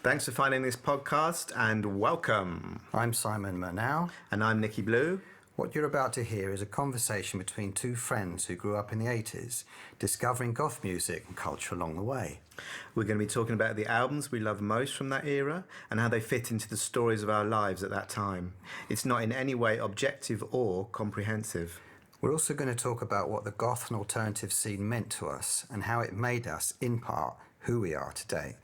Thanks for finding this podcast and welcome. I'm Simon Murnau. And I'm Nicky Blue. What you're about to hear is a conversation between two friends who grew up in the 80s, discovering goth music and culture along the way. We're going to be talking about the albums we love most from that era and how they fit into the stories of our lives at that time. It's not in any way objective or comprehensive. We're also going to talk about what the goth and alternative scene meant to us and how it made us, in part, who we are today.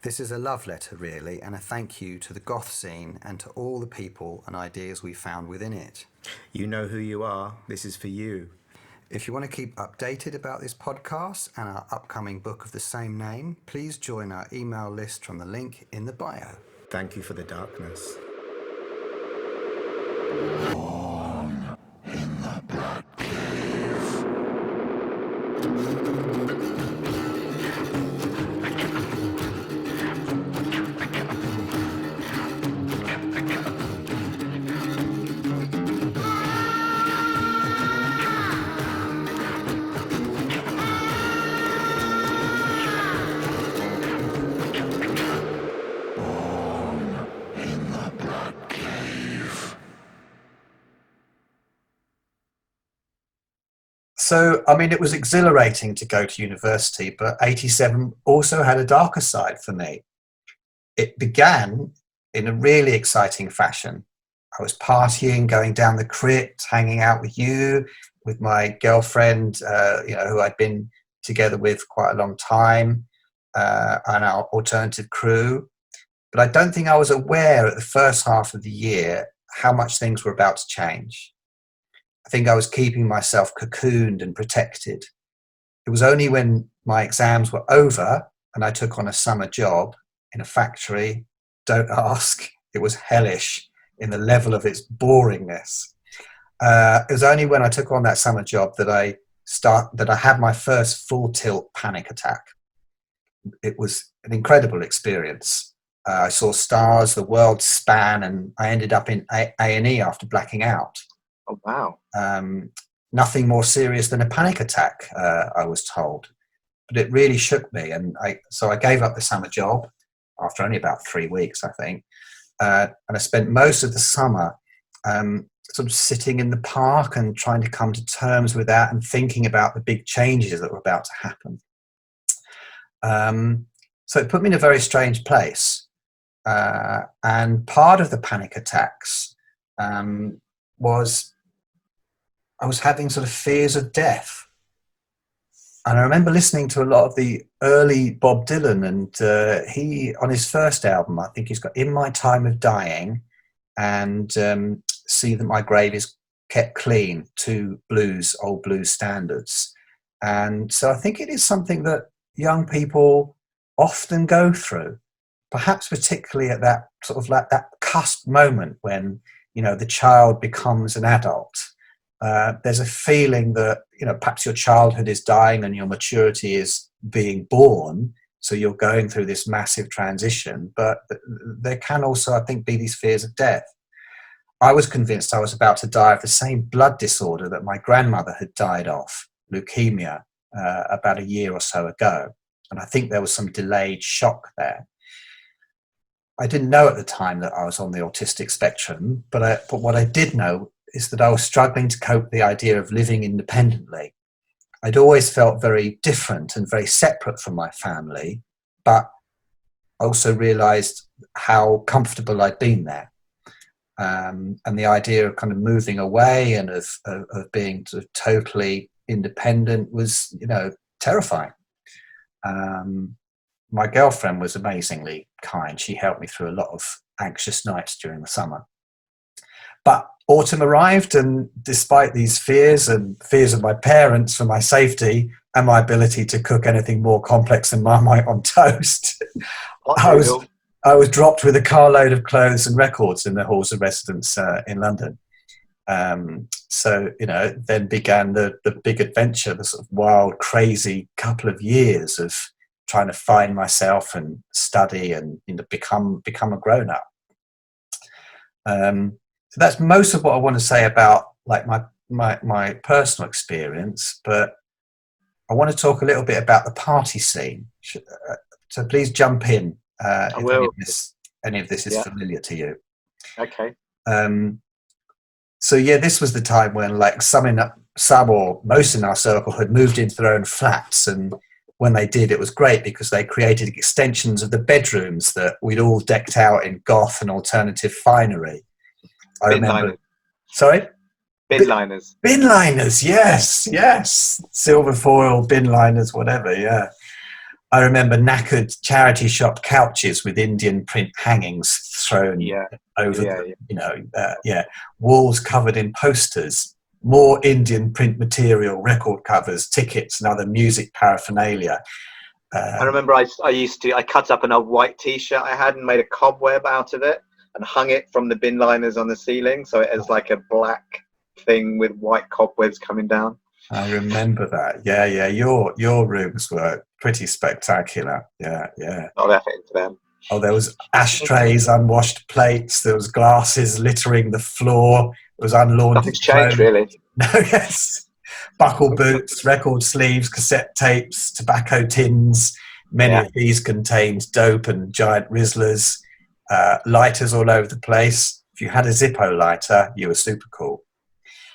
This is a love letter, really, and a thank you to the goth scene and to all the people and ideas we found within it. You know who you are. This is for you. If you want to keep updated about this podcast and our upcoming book of the same name, please join our email list from the link in the bio. Thank you for the darkness. Born in the Black Cave. So, I mean, it was exhilarating to go to university, but 87 also had a darker side for me. It began in a really exciting fashion. I was partying, going down the crypt, hanging out with you, with my girlfriend, who I'd been together with quite a long time, and our alternative crew. But I don't think I was aware at the first half of the year how much things were about to change. I think I was keeping myself cocooned and protected. It was only when my exams were over and I took on a summer job in a factory, don't ask, it was hellish in the level of its boringness. It was only when I took on that summer job that I had my first full tilt panic attack. It was an incredible experience. I saw stars, the world span, and I ended up in A&E after blacking out. Oh, wow. Nothing more serious than a panic attack, I was told. But it really shook me. And so I gave up the summer job after only about 3 weeks, I think. And I spent most of the summer sort of sitting in the park and trying to come to terms with that and thinking about the big changes that were about to happen. So it put me in a very strange place. And part of the panic attacks was I was having sort of fears of death. And I remember listening to a lot of the early Bob Dylan, and he, on his first album, I think he's got In My Time of Dying and See That My Grave Is Kept Clean, two old blues standards. And so I think it is something that young people often go through, perhaps particularly at that sort of like that cusp moment when, you know, the child becomes an adult. There's a feeling that, you know, perhaps your childhood is dying and your maturity is being born. So you're going through this massive transition. But there can also, I think, be these fears of death. I was convinced I was about to die of the same blood disorder that my grandmother had died of, leukemia, about a year or so ago. And I think there was some delayed shock there. I didn't know at the time that I was on the autistic spectrum, but what I did know is that I was struggling to cope with the idea of living independently. I'd always felt very different and very separate from my family, but I also realised how comfortable I'd been there. And the idea of kind of moving away and of being sort of totally independent was, you know, terrifying. My girlfriend was amazingly kind. She helped me through a lot of anxious nights during the summer. But autumn arrived, and despite these fears and fears of my parents for my safety and my ability to cook anything more complex than Marmite on toast, I was dropped with a carload of clothes and records in the halls of residence in London. So, you know, then began the big adventure, the sort of wild, crazy couple of years of trying to find myself and study and, you know, become a grown-up. So that's most of what I want to say about like my personal experience, but I want to talk a little bit about the party scene. So please jump in If I will. any of this is Yeah. familiar to you. Okay. So yeah, this was the time when like some or most in our circle had moved into their own flats, and when they did, it was great because they created extensions of the bedrooms that we'd all decked out in goth and alternative finery. I Bin remember. liners. Sorry? Bin liners. Bin liners, yes. Silver foil, bin liners, whatever, yeah. I remember knackered charity shop couches with Indian print hangings thrown over them, walls covered in posters, more Indian print material, record covers, tickets and other music paraphernalia. I remember I cut up an old white t-shirt I had and made a cobweb out of it and hung it from the bin liners on the ceiling, so it is like a black thing with white cobwebs coming down. I remember that. Yeah. Your rooms were pretty spectacular. Yeah. Not effort into them. Oh, there was ashtrays, unwashed plates. There was glasses littering the floor. It was unlaundered. Nothing's changed, really. No, yes. Buckle boots, record sleeves, cassette tapes, tobacco tins. Many of these contained dope and giant Rizzlers. Lighters all over the place. If you had a Zippo lighter, you were super cool.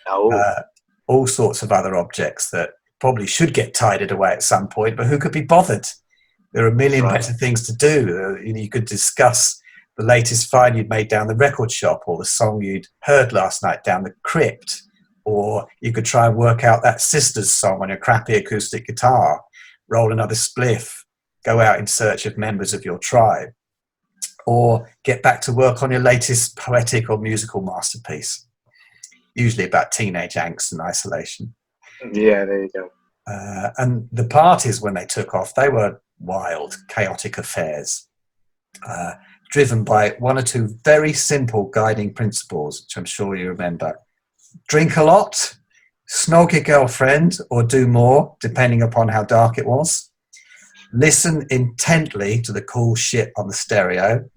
Oh. All sorts of other objects that probably should get tidied away at some point, but who could be bothered? There are a million better things to do. You could discuss the latest find you'd made down the record shop, or the song you'd heard last night down the crypt, or you could try and work out that Sisters song on your crappy acoustic guitar, roll another spliff, go out in search of members of your tribe, or get back to work on your latest poetic or musical masterpiece. Usually about teenage angst and isolation. Yeah, there you go. And the parties, when they took off, they were wild, chaotic affairs, driven by one or two very simple guiding principles, which I'm sure you remember. Drink a lot, snog your girlfriend, or do more, depending upon how dark it was. Listen intently to the cool shit on the stereo,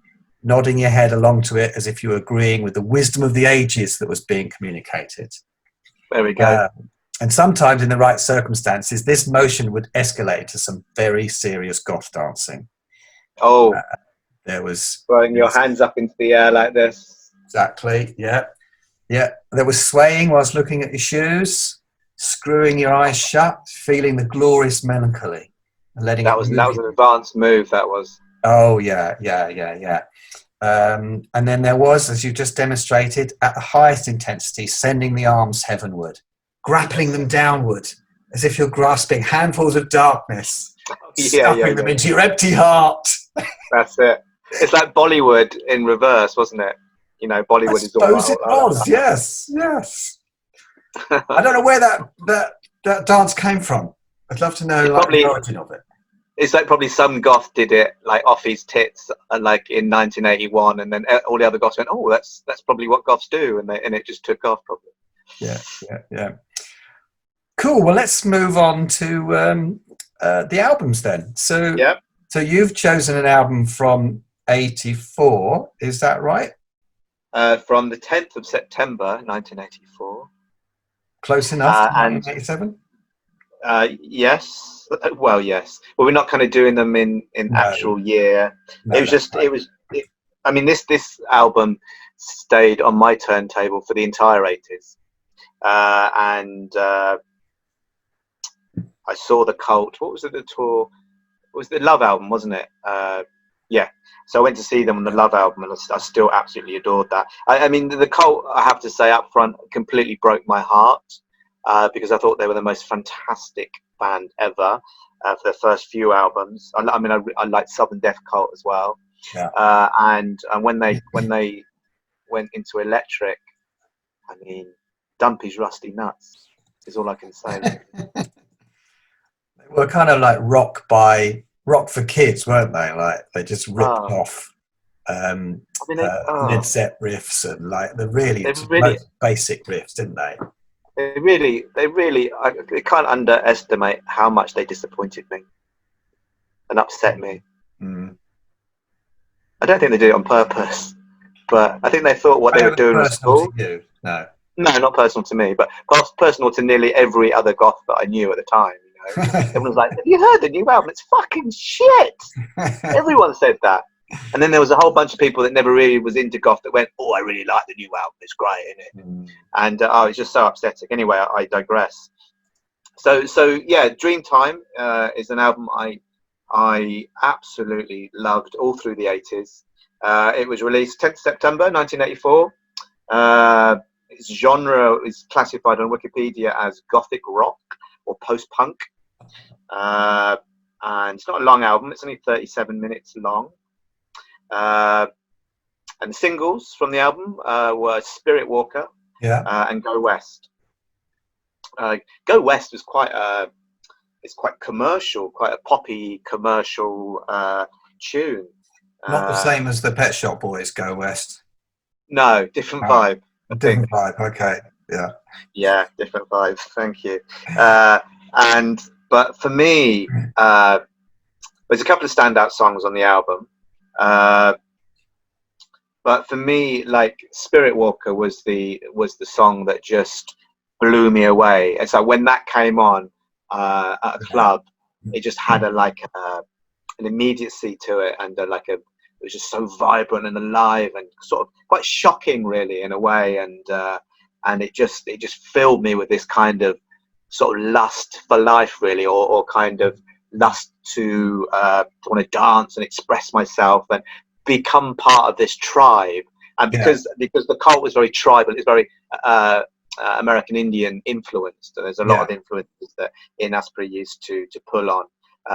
nodding your head along to it as if you were agreeing with the wisdom of the ages that was being communicated. There we go. And sometimes in the right circumstances, this motion would escalate to some very serious goth dancing. Oh. There was... throwing your hands up into the air like this. Exactly, yeah. There was swaying whilst looking at your shoes, screwing your eyes shut, feeling the glorious melancholy. And letting that was an advanced move, that was. Oh, yeah. And then there was, as you just demonstrated, at the highest intensity, sending the arms heavenward, grappling them downward, as if you're grasping handfuls of darkness, stuffing them into your empty heart. That's it. It's like Bollywood in reverse, wasn't it? You know, Bollywood is all I suppose it was, yes. I don't know where that dance came from. I'd love to know the origin of it. It's like probably some goth did it like off his tits, like in 1981, and then all the other goths went, "Oh, that's probably what goths do," and it just took off probably. Yeah. Cool. Well, let's move on to the albums then. So you've chosen an album from '84, is that right? From the 10th of September, 1984. Close enough. 1987. Yes. Well, yes. Well, we're not kind of doing them in actual year. No, it was. I mean, this album stayed on my turntable for the entire 80s, and I saw the Cult. What was it? The tour? It was the Love album, wasn't it? Yeah. So I went to see them on the Love album, and I still absolutely adored that. I mean, the Cult, I have to say up front, completely broke my heart because I thought they were the most fantastic band ever for their first few albums. I mean, I liked Southern Death Cult as well. Yeah. And when they went into electric, I mean, Dumpy's rusty nuts is all I can say. They were kind of like rock for kids, weren't they? Like they just ripped off Led Zepp riffs and like the really most basic riffs, didn't they? They really, I can't underestimate how much they disappointed me and upset me. Mm. I don't think they did it on purpose, but I think they thought what they were doing was cool. No, not personal to me, but personal to nearly every other goth that I knew at the time. You know, everyone was like, "Have you heard the new album? It's fucking shit." Everyone said that. And then there was a whole bunch of people that never really was into goth that went, "Oh, I really like the new album. It's great, isn't it?" And oh, it's just so upsetting. Anyway, I digress. So yeah, Dreamtime is an album I absolutely loved all through the 80s. It was released 10th September 1984. Its genre is classified on Wikipedia as gothic rock or post-punk. And it's not a long album. It's only 37 minutes long. And the singles from the album were Spirit Walker and Go West. Go West was it's quite commercial, quite a poppy commercial tune. Not the same as the Pet Shop Boys Go West. No, different vibe. A different vibe. Okay, yeah, different vibe. Thank you. But for me, there's a couple of standout songs on the album. But for me, like Spirit Walker was the song that just blew me away. It's like when that came on at a club, it just had an immediacy to it, and it was just so vibrant and alive and sort of quite shocking, really, in a way. And it just filled me with this kind of sort of lust for life, really, or kind of lust to want to dance and express myself and become part of this tribe. And because the cult was very tribal, it's very American Indian influenced, and there's a lot of influences that Ian Asprey used to pull on,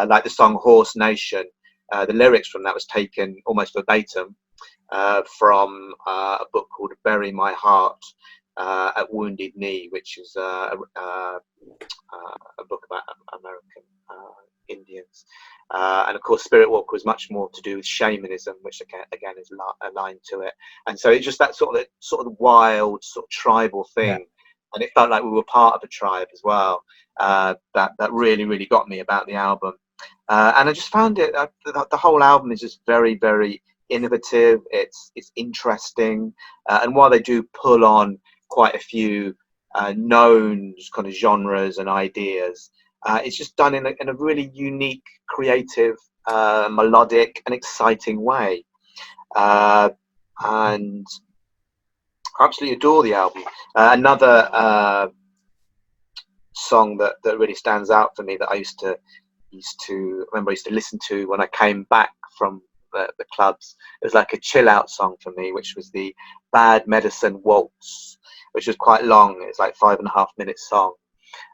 like the song Horse Nation. The lyrics from that was taken almost verbatim from a book called Bury My Heart at Wounded Knee, which is a book about American Indians. And of course, Spirit Walk was much more to do with shamanism, which again is aligned to it. And so it's just that sort of wild, sort of tribal thing, and it felt like we were part of a tribe as well. That really, really got me about the album. And I just found it. The whole album is just very, very innovative. It's interesting, and while they do pull on quite a few known kind of genres and ideas, it's just done in a really unique, creative, melodic, and exciting way. And I absolutely adore the album. Another song that really stands out for me that I used to listen to when I came back from the clubs. It was like a chill out song for me, which was the Bad Medicine Waltz, which was quite long. It's like 5.5 minute song,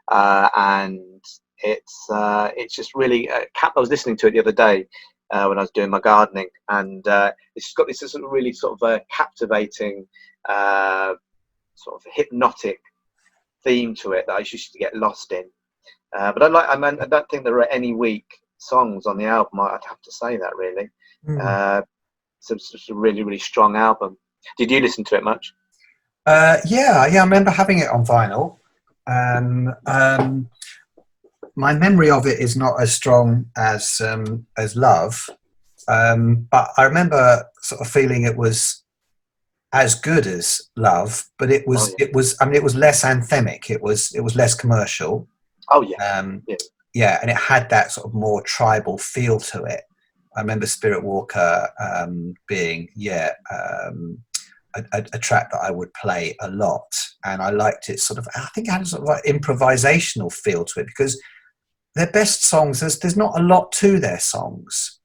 and it's just really. I was listening to it the other day when I was doing my gardening, and it's just got this sort of really sort of captivating, sort of hypnotic theme to it that I used to get lost in. But I don't think there are any weak songs on the album. I'd have to say that, really. So it's a really, really strong album. Did you listen to it much? Yeah. I remember having it on vinyl. My memory of it is not as strong as Love, but I remember sort of feeling it was as good as Love, but it was it was less anthemic. It was less commercial. Oh yeah. Yeah, and it had that sort of more tribal feel to it. I remember Spirit Walker being a track that I would play a lot, and I liked it. Sort of, I think it had a sort of like improvisational feel to it, because their best songs, there's not a lot to their songs,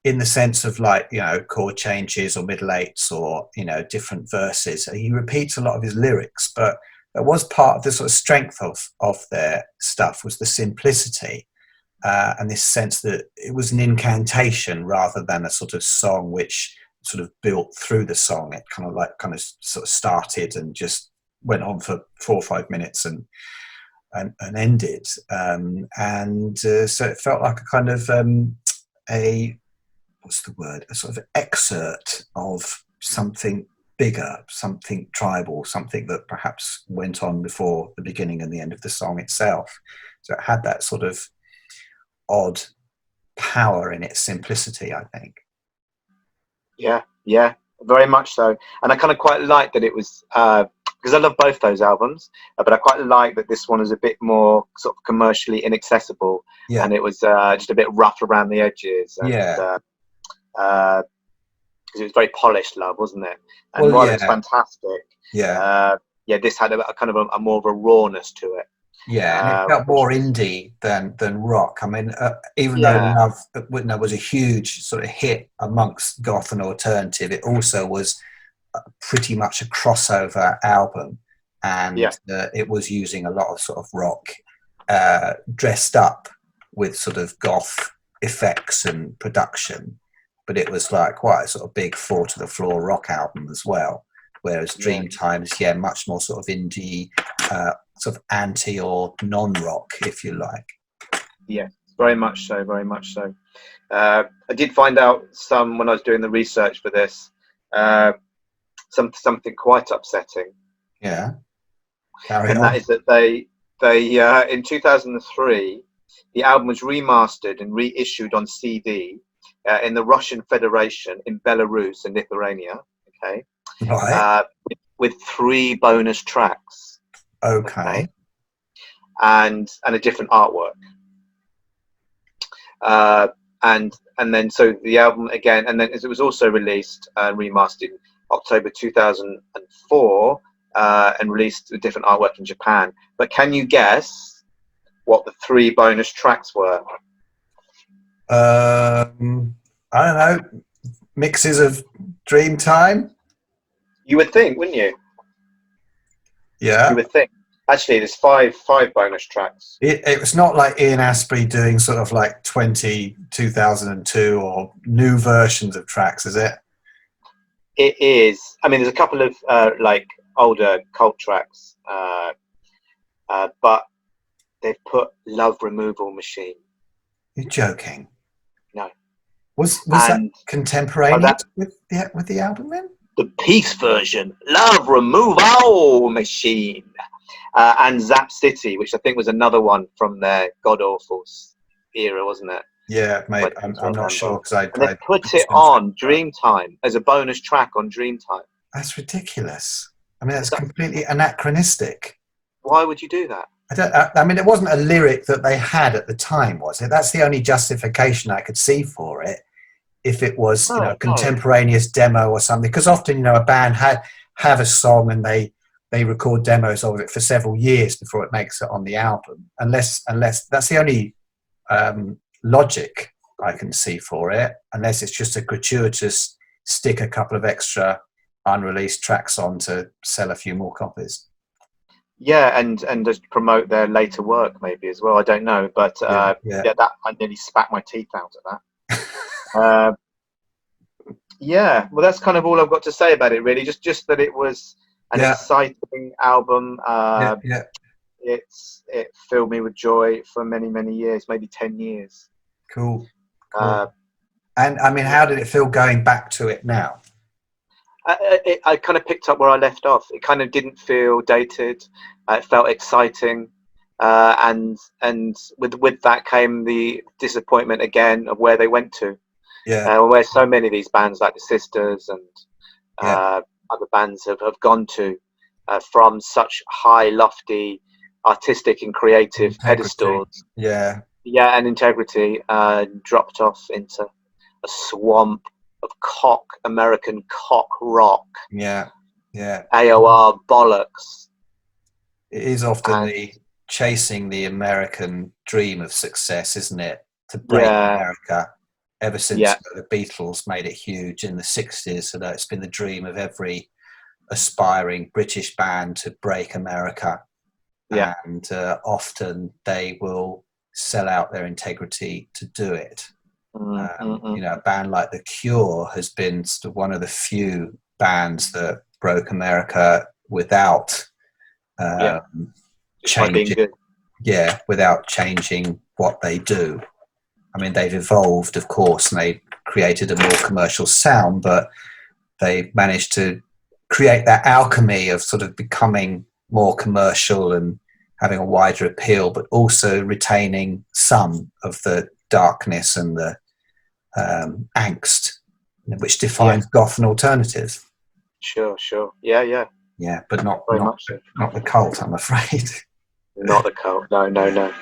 in the sense of like, chord changes or middle eights or different verses. He repeats a lot of his lyrics, but that was part of the sort of strength of their stuff, was the simplicity and this sense that it was an incantation rather than a sort of song which sort of built through the song. It kind of sort of started and just went on for 4 or 5 minutes and ended. So it felt like a kind of a sort of excerpt of something bigger, something tribal, something that perhaps went on before the beginning and the end of the song itself. So it had that sort of odd power in its simplicity, I think. Yeah, very much so. And I kind of quite like that it was, because I love both those albums, but I quite like that this one is a bit more sort of commercially inaccessible, and it was just a bit rough around the edges. And, because it was very polished Love, wasn't it? And Well, while it was yeah, fantastic, yeah, yeah, this had a kind of a more of a rawness to it. yeah, and it felt Which more was, indie than rock. I mean, even though yeah, Love was a huge sort of hit amongst goth and alternative, it also was pretty much a crossover album, and yeah, it was using a lot of sort of rock dressed up with sort of goth effects and production, but it was like quite a sort of big four to the floor rock album as well. Whereas yeah, Dreamtime is much more sort of indie, sort of anti or non-rock, if you like. yeah. Very much so, very much so. I did find out some when I was doing the research for this, something quite upsetting, Yeah, carry and that on. is that they in 2003 the album was remastered and reissued on CD in the Russian Federation, in Belarus and Lithuania. Okay, Right. uh, with 3 bonus tracks. Okay. Okay, and a different artwork. Uh, and then so the album again, and then it was also released remastered in October 2004 and released with different artwork in Japan. But can you guess what the 3 bonus tracks were? I don't know. Mixes of Dreamtime. You would think, wouldn't you? You Yeah. would think. Actually, there's five bonus tracks. It was not like Ian Astbury doing sort of like 2002 or new versions of tracks, is it? It is. I mean, there's a couple of like older cult tracks, but they've put Love Removal Machine. You're joking. No. Was that And contemporaneous with the album then? the Peace version, Love Removal Machine, and Zap City, which I think was another one from their god awful era, wasn't it? Yeah, mate. But I'm not sure because and they put it on Dreamtime as a bonus track on Dreamtime. That's ridiculous. I mean, that's That, completely anachronistic. why would you do that? I mean, it wasn't a lyric that they had at the time, was it? That's the only justification I could see for it. If it was, a contemporaneous demo or something, because often, a band have a song and they record demos of it for several years before it makes it on the album. Unless that's the only logic I can see for it. Unless it's just a gratuitous stick a couple of extra unreleased tracks on to sell a few more copies. Yeah, and just promote their later work maybe as well. I don't know, but Yeah. that I nearly spat my teeth out at that. Yeah, well, that's kind of all I've got to say about it, really. Just that it was an exciting album. It filled me with joy for many, many years, maybe 10 years. Cool. And I mean, how did it feel going back to it now? I kind of picked up where I left off. It kind of didn't feel dated. It felt exciting, and with that came the disappointment again of where they went to. Yeah. Where so many of these bands, like the Sisters and other bands, have gone to from such high, lofty, artistic and creative pedestals. Yeah. Yeah, and integrity dropped off into a swamp of American cock rock. Yeah. AOR bollocks. It is often chasing the American dream of success, isn't it? To break America. Ever since the Beatles made it huge in the 60s, so that it's been the dream of every aspiring British band to break America. Yeah. And often they will sell out their integrity to do it. A band like The Cure has been sort of one of the few bands that broke America without changing. Yeah, without changing what they do. I mean, they've evolved, of course, and they created a more commercial sound, but they managed to create that alchemy of sort of becoming more commercial and having a wider appeal, but also retaining some of the darkness and the angst, which defines goth and alternative. Sure. Yeah, but not much so. Not the cult, I'm afraid. Not the cult. No.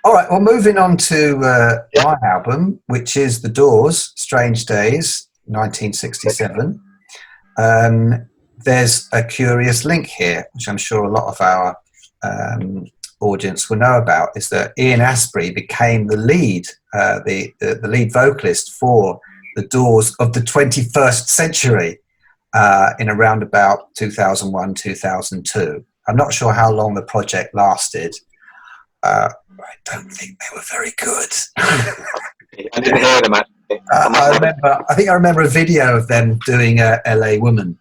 All right, well, moving on to my album, which is The Doors, Strange Days. 1967. There's a curious link here, which I'm sure a lot of our audience will know about, is that Ian Astbury became the lead, the lead vocalist for the Doors of the 21st century in around about 2001, 2002. I'm not sure how long the project lasted. I don't think they were very good. I didn't hear them actually. I think I remember a video of them doing LA Woman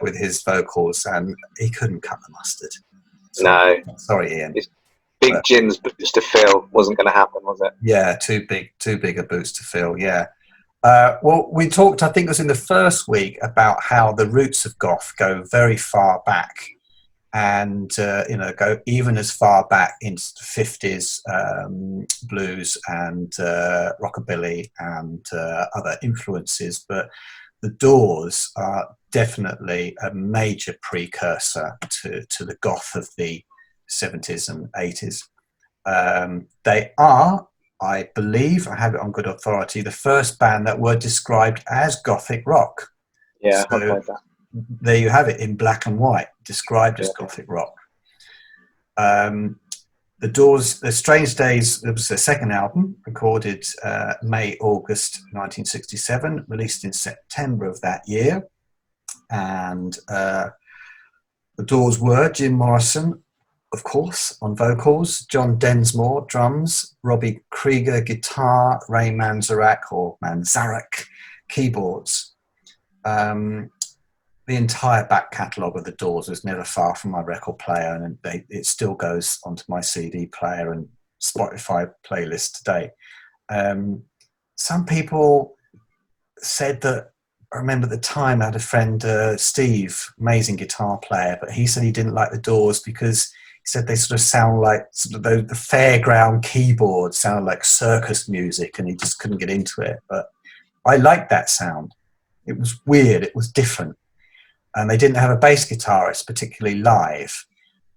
with his vocals, and he couldn't cut the mustard. Sorry, Ian. It's big Jim's boots to fill wasn't going to happen, was it? Yeah, too big a boots to fill. Yeah. Well, we talked, I think it was in the first week, about how the roots of goth go very far back, and go even as far back into the 50s blues and rockabilly and other influences. But the Doors are definitely a major precursor to the goth of the 70s and 80s. They are, I believe, I have it on good authority, the first band that were described as gothic rock. Yeah, so I've heard that. There you have it in black and white, described as gothic rock. The Doors, The Strange Days, it was their second album, recorded May-August 1967, released in September of that year. And the Doors were Jim Morrison, of course, on vocals, John Densmore, drums, Robbie Krieger, guitar, Ray Manzarek, keyboards. The entire back catalogue of the Doors was never far from my record player, and it still goes onto my CD player and Spotify playlist today. Some people said that, I remember at the time I had a friend, Steve, amazing guitar player, but he said he didn't like the Doors because he said they sort of sound like sort of the fairground keyboards sound like circus music, and he just couldn't get into it. But I liked that sound. It was weird. It was different. And they didn't have a bass guitarist, particularly live.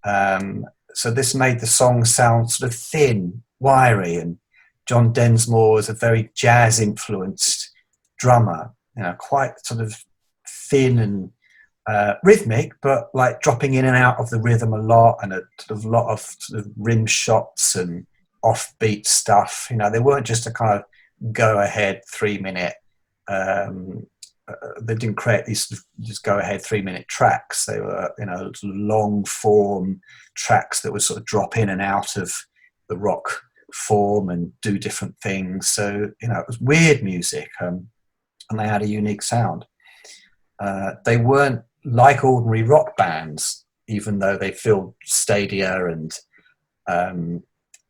So this made the song sound sort of thin, wiry, and John Densmore was a very jazz-influenced drummer, quite sort of thin and rhythmic, but like dropping in and out of the rhythm a lot, and a lot of sort of rim shots and offbeat stuff. They weren't just a kind of go-ahead 3-minute. They didn't create these just go-ahead 3-minute tracks. They were, long-form tracks that would sort of drop in and out of the rock form and do different things. So, it was weird music, and they had a unique sound. They weren't like ordinary rock bands, even though they filled stadia and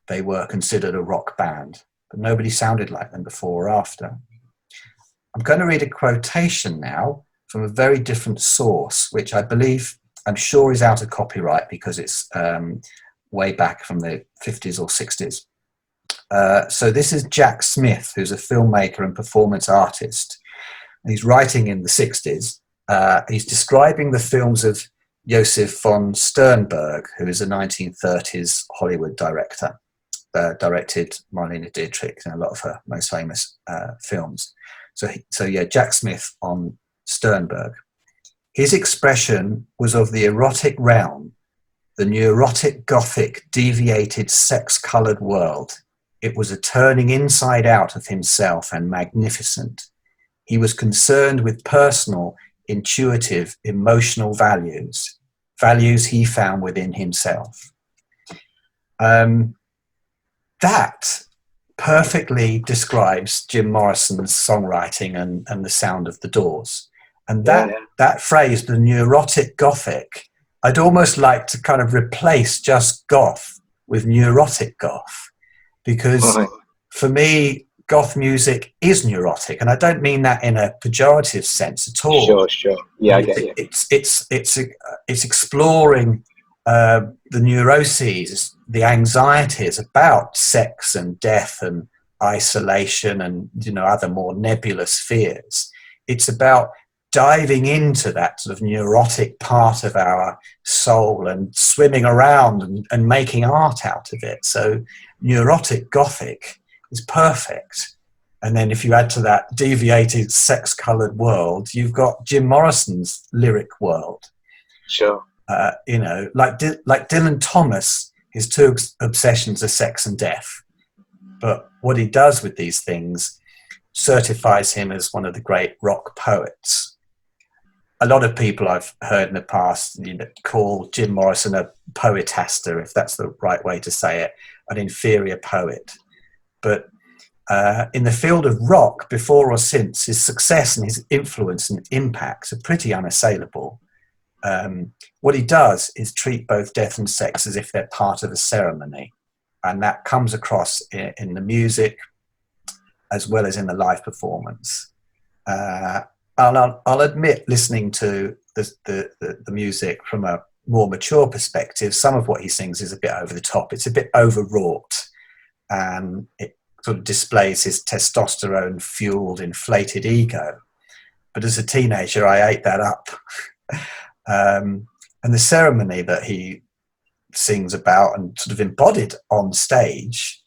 they were considered a rock band. But nobody sounded like them before or after. I'm going to read a quotation now from a very different source, which I'm sure is out of copyright because it's way back from the 50s or 60s. So this is Jack Smith, who's a filmmaker and performance artist. He's writing in the 60s. He's describing the films of Josef von Sternberg, who is a 1930s Hollywood director, directed Marlene Dietrich and a lot of her most famous films. So Jack Smith on Sternberg. His expression was of the erotic realm, the neurotic, gothic, deviated, sex-coloured world. It was a turning inside out of himself and magnificent. He was concerned with personal, intuitive, emotional values he found within himself. That perfectly describes Jim Morrison's songwriting and the sound of the Doors. And that phrase, the neurotic gothic, I'd almost like to kind of replace just goth with neurotic goth, because for me, goth music is neurotic, and I don't mean that in a pejorative sense at all. Sure. Yeah, I get you. It's exploring the neuroses, the anxieties about sex and death and isolation and other more nebulous fears. It's about diving into that sort of neurotic part of our soul and swimming around and making art out of it. So neurotic gothic is perfect. And then if you add to that deviated sex-coloured world, you've got Jim Morrison's lyric world. Sure. You know, like Dylan Thomas, his two obsessions are sex and death. But what he does with these things certifies him as one of the great rock poets. A lot of people I've heard in the past, you know, call Jim Morrison a poetaster, if that's the right way to say it, an inferior poet. But in the field of rock, before or since, his success and his influence and impact are pretty unassailable. What he does is treat both death and sex as if they're part of a ceremony. And that comes across in the music as well as in the live performance. I'll admit, listening to the music from a more mature perspective, some of what he sings is a bit over the top. It's a bit overwrought, and it sort of displays his testosterone-fueled, inflated ego. But as a teenager, I ate that up. And the ceremony that he sings about and sort of embodied on stage,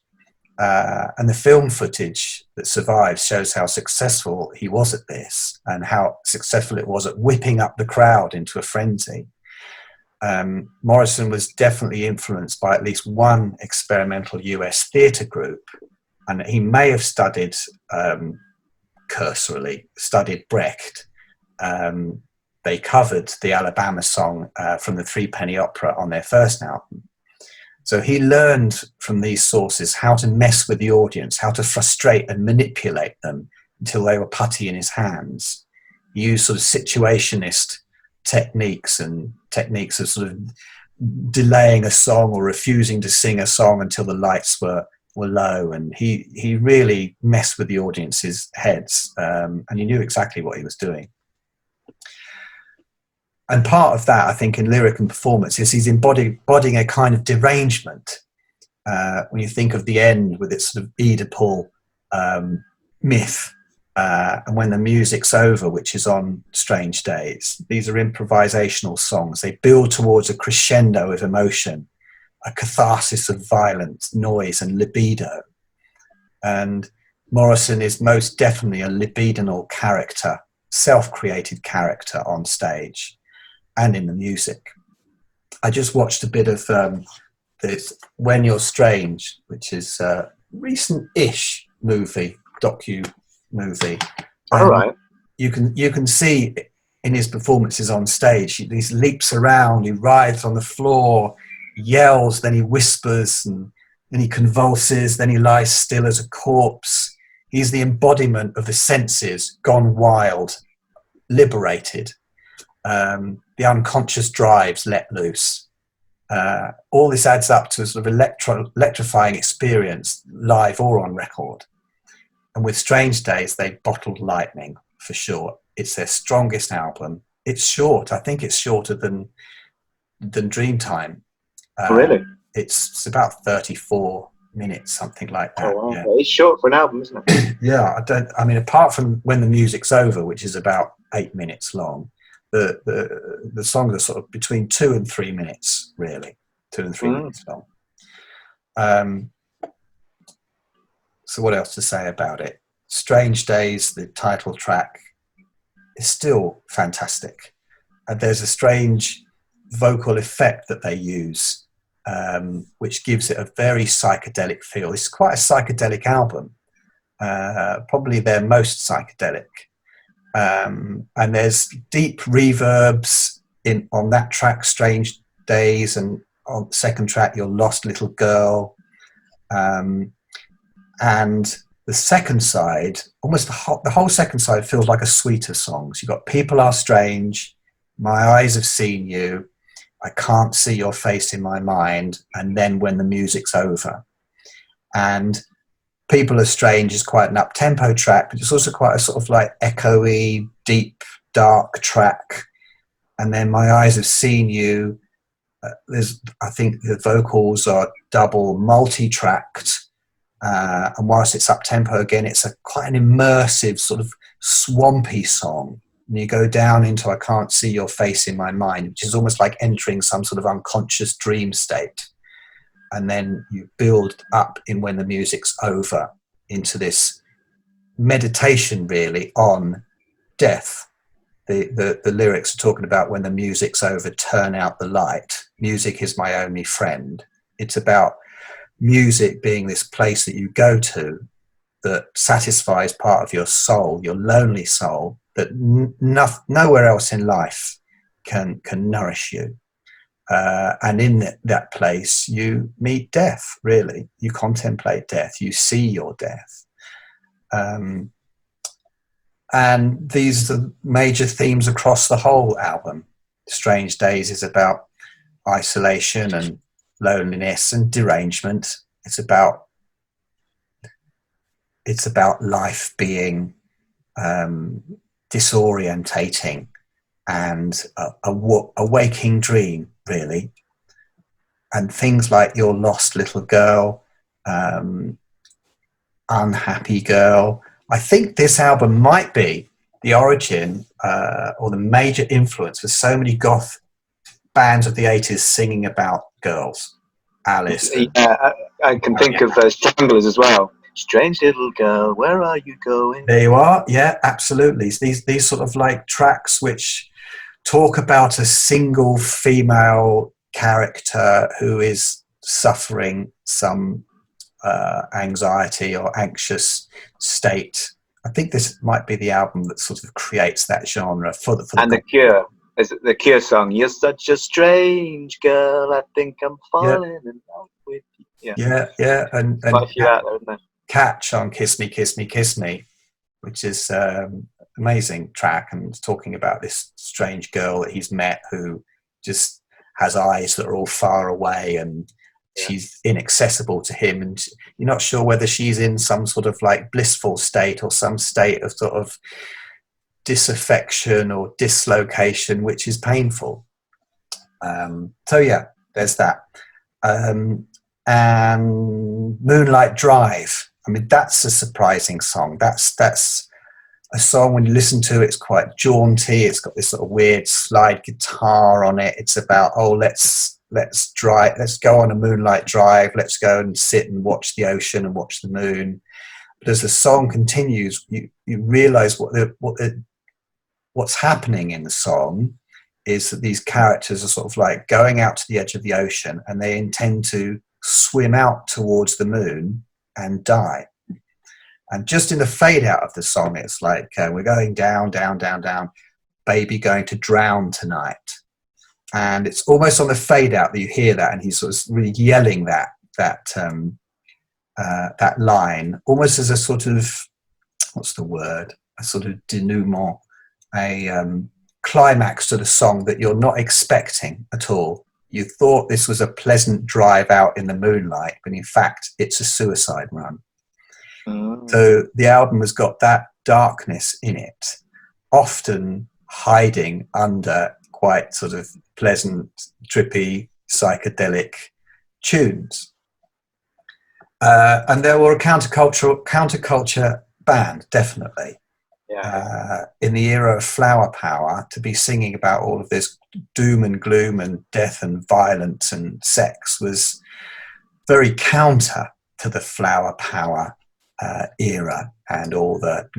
and the film footage that survives shows how successful he was at this and how successful it was at whipping up the crowd into a frenzy. Morrison was definitely influenced by at least one experimental US theatre group, and he may have studied, cursorily, studied Brecht. They covered the Alabama song from the Threepenny Opera on their first album. So he learned from these sources how to mess with the audience, how to frustrate and manipulate them until they were putty in his hands. He used sort of situationist techniques and techniques of sort of delaying a song or refusing to sing a song until the lights were low. And he really messed with the audience's heads, and he knew exactly what he was doing. And part of that, I think, in lyric and performance is he's embodying a kind of derangement. When you think of the end with its sort of Oedipal myth, and when the music's over, which is on Strange Days, these are improvisational songs. They build towards a crescendo of emotion, a catharsis of violence, noise, and libido. And Morrison is most definitely a libidinal character, self-created character on stage and in the music. I just watched a bit of this When You're Strange, which is a recent-ish docu-movie. All right. You can see in his performances on stage, he leaps around, he writhes on the floor, he yells, then he whispers, and then he convulses, then he lies still as a corpse. He's the embodiment of the senses gone wild, liberated. The unconscious drives let loose. All this adds up to a sort of electrifying experience, live or on record. And with Strange Days, they bottled lightning, for sure. It's their strongest album. It's short. I think it's shorter than Dreamtime. Really? It's about 34 minutes, something like that. Oh, wow. Yeah. It's short for an album, isn't it? Yeah, I mean, apart from When the Music's Over, which is about 8 minutes long, the songs are sort of between 2 and 3 minutes, really. 2 and 3 minutes long. So what else to say about it? Strange Days, the title track, is still fantastic. And there's a strange vocal effect that they use, which gives it a very psychedelic feel. It's quite a psychedelic album, probably their most psychedelic. And there's deep reverbs on that track, Strange Days, and on the second track, Your Lost Little Girl. And the second side, almost the whole second side feels like a suite of songs. You've got People Are Strange, My Eyes Have Seen You, I Can't See Your Face in My Mind, and then When the Music's Over. And People Are Strange is quite an up-tempo track, but it's also quite a sort of like echoey, deep, dark track. And then My Eyes Have Seen You, I think the vocals are double multi-tracked. And whilst it's up-tempo again, it's quite an immersive sort of swampy song. And you go down into I Can't See Your Face in My Mind, which is almost like entering some sort of unconscious dream state. And then you build up in When the Music's Over into this meditation really on death. The lyrics are talking about when the music's over, turn out the light. Music is my only friend. It's about music being this place that you go to that satisfies part of your soul, your lonely soul, that nowhere else in life can nourish you. And in that place, you meet death, really. You contemplate death. You see your death. And these are the major themes across the whole album. Strange Days is about isolation and loneliness and derangement. It's about life being disorientating and a waking dream, really. And things like Your Lost Little Girl, Unhappy Girl. I think this album might be the origin or the major influence for so many goth bands of the 80s singing about girls. Alice. Yeah, I can think of Stranglers as well. Strange little girl, where are you going? There you are. Yeah, absolutely. These sort of like tracks which talk about a single female character who is suffering some anxiety or anxious state. I think this might be the album that sort of creates that genre for the The Cure. Is it the Cure song? You're such a strange girl. I think I'm falling in love with you. Yeah. And quite a few out there, isn't there? Catch on Kiss Me, Kiss Me, Kiss Me, which is amazing track, and talking about this strange girl that he's met who just has eyes that are all far away, and she's inaccessible to him, and you're not sure whether she's in some sort of like blissful state or some state of sort of disaffection or dislocation, which is painful. So yeah, there's that. And Moonlight Drive, I mean, that's a surprising song. That's a song, when you listen to it, it's quite jaunty. It's got this sort of weird slide guitar on it. It's about, let's go on a moonlight drive. Let's go and sit and watch the ocean and watch the moon. But as the song continues, you realize what's happening in the song is that these characters are sort of like going out to the edge of the ocean, and they intend to swim out towards the moon and die. And just in the fade out of the song, it's like, we're going down, down, down, down, baby going to drown tonight. And it's almost on the fade out that you hear that, and he's sort of really yelling that line, almost as a sort of, what's the word? A sort of denouement, a climax to the song that you're not expecting at all. You thought this was a pleasant drive out in the moonlight, but in fact, it's a suicide run. So the album has got that darkness in it, often hiding under quite sort of pleasant, trippy, psychedelic tunes. And they were a counterculture band, definitely. Yeah. In the era of flower power, to be singing about all of this doom and gloom and death and violence and sex was very counter to the flower power era and all the,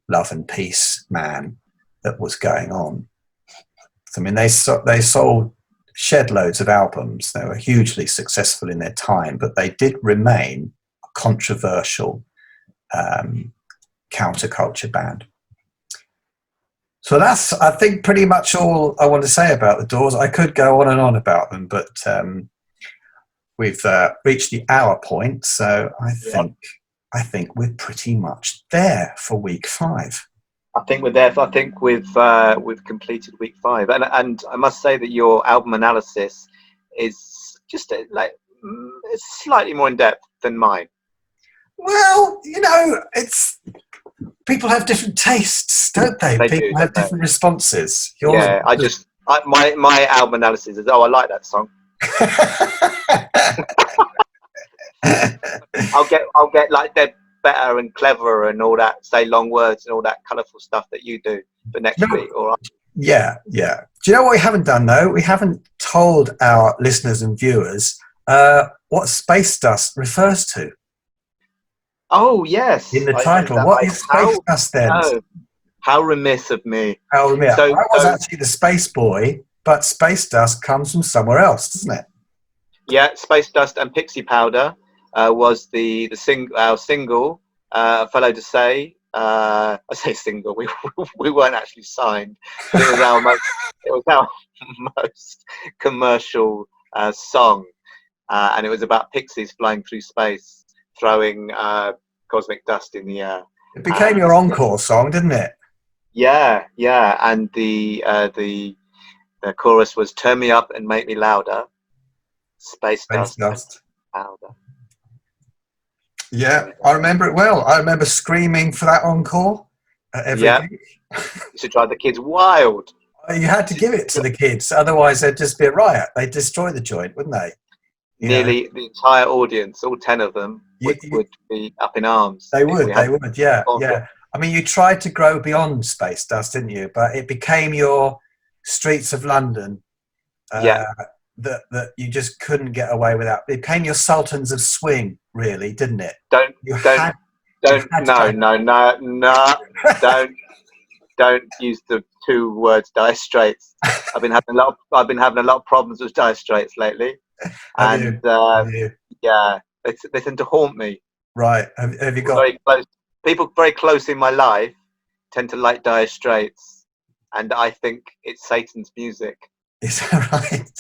love and peace man that was going on. I mean, they sold shed loads of albums. They were hugely successful in their time, but they did remain a controversial counterculture band. So that's, I think, pretty much all I want to say about the Doors. I could go on and on about them, but we've reached the hour point, so I think we're pretty much there for week 5. I think we're there. I think we've completed week 5, and I must say that your album analysis is just it's slightly more in depth than mine. Well, it's people have different tastes, don't they? People have different responses. My album analysis is, I like that song. I'll get like Dead Better and Clever and all that, say long words and all that colourful stuff that you do for next week. All right. Yeah. Do you know what we haven't done though? We haven't told our listeners and viewers what space dust refers to. Oh yes, in the title. What is Space Dust then? Oh, how remiss of me. I So, was actually the Space Boy, but Space Dust comes from somewhere else, doesn't it? yeah, Space Dust and Pixie Powder was our single. Fellow to say, I say single. We weren't actually signed, but it was our most commercial song, and it was about pixies flying through space, throwing cosmic dust in the air. It became your encore song, didn't it? Yeah, and the chorus was "Turn me up and make me louder." Space dust. Powder. Yeah, I remember it well. I remember screaming for that encore at every gig. You should drive the kids wild. You had to give it to the kids, otherwise there'd just be a riot. They'd destroy the joint, wouldn't they? Nearly the entire audience, all 10 of them, would be up in arms. They would, yeah. I mean, you tried to grow beyond Space Dust, didn't you? But it became your Streets of London. That you just couldn't get away without. It became your Sultans of Swing, really, didn't it? Don't use the two words Dire Straits. I've been having a lot of problems with Dire Straits lately, and they tend to haunt me. Right? Have you got very close people very close in my life tend to like Dire Straits, and I think it's Satan's music. Is that right?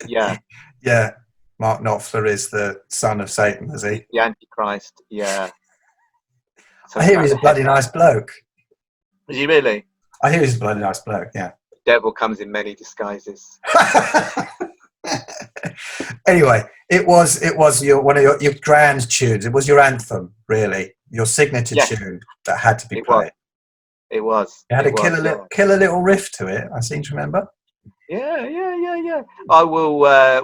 Yeah. Yeah. Mark Knopfler is the son of Satan, is he? The Antichrist, yeah. I hear he's a bloody nice bloke. Is he really? I hear he's a bloody nice bloke, yeah. The devil comes in many disguises. Anyway, it was one of your grand tunes. It was your anthem, really. Your signature tune that had to be played. It was. It had a killer little riff to it, I seem to remember. Yeah. I will.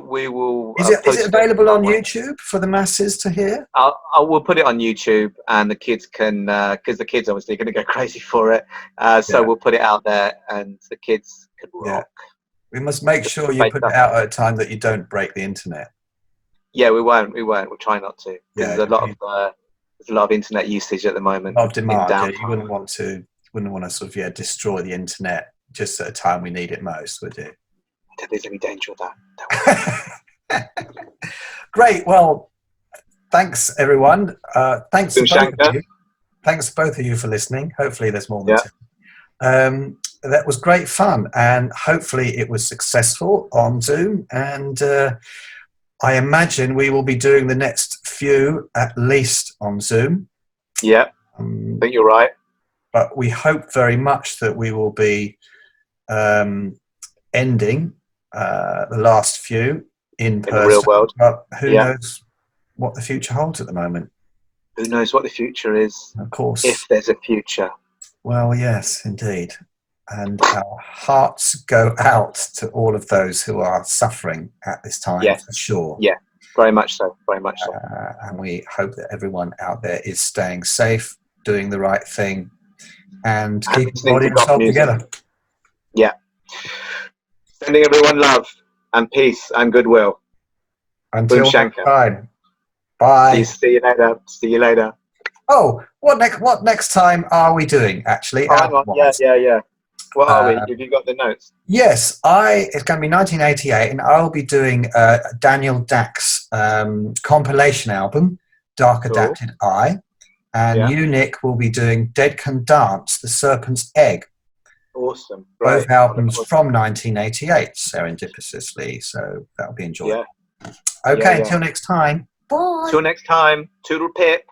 We will. Is it available on YouTube for the masses to hear? I will put it on YouTube, and the kids can, because the kids obviously are going to go crazy for it. So we'll put it out there, and the kids can rock. Yeah. We must make sure you put it out at a time that you don't break the internet. Yeah, we won't. We'll try not to. There's a lot of internet usage at the moment. A lot of demand. Yeah, you wouldn't want to sort of destroy the internet just at a time we need it most, would you? There's any danger of that. Great. Well, thanks everyone. Thanks both of you for listening. Hopefully there's more than two. That was great fun, and hopefully it was successful on Zoom, and I imagine we will be doing the next few at least on Zoom. I think you're right. But we hope very much that we will be ending the last few in person. The real world. But who knows what the future holds at the moment? Who knows what the future is? Of course. If there's a future. Well, yes, indeed. And our hearts go out to all of those who are suffering at this time, for sure. Yeah, very much so. Very much so. And we hope that everyone out there is staying safe, doing the right thing, and keeping body and soul together. Yeah. Sending everyone love and peace and goodwill. Until next time. Bye. See you later. Oh, what next time are we doing, actually? Yeah. What are we? Have you got the notes? Yes, it's going to be 1988, and I'll be doing Daniel Dack's compilation album, Dark Adapted Eye, and you, Nick, will be doing Dead Can Dance, The Serpent's Egg. Awesome. Both albums from 1988, serendipitously, so that'll be enjoyable. Yeah. Okay, until next time. Bye. Till next time. Toodle pip.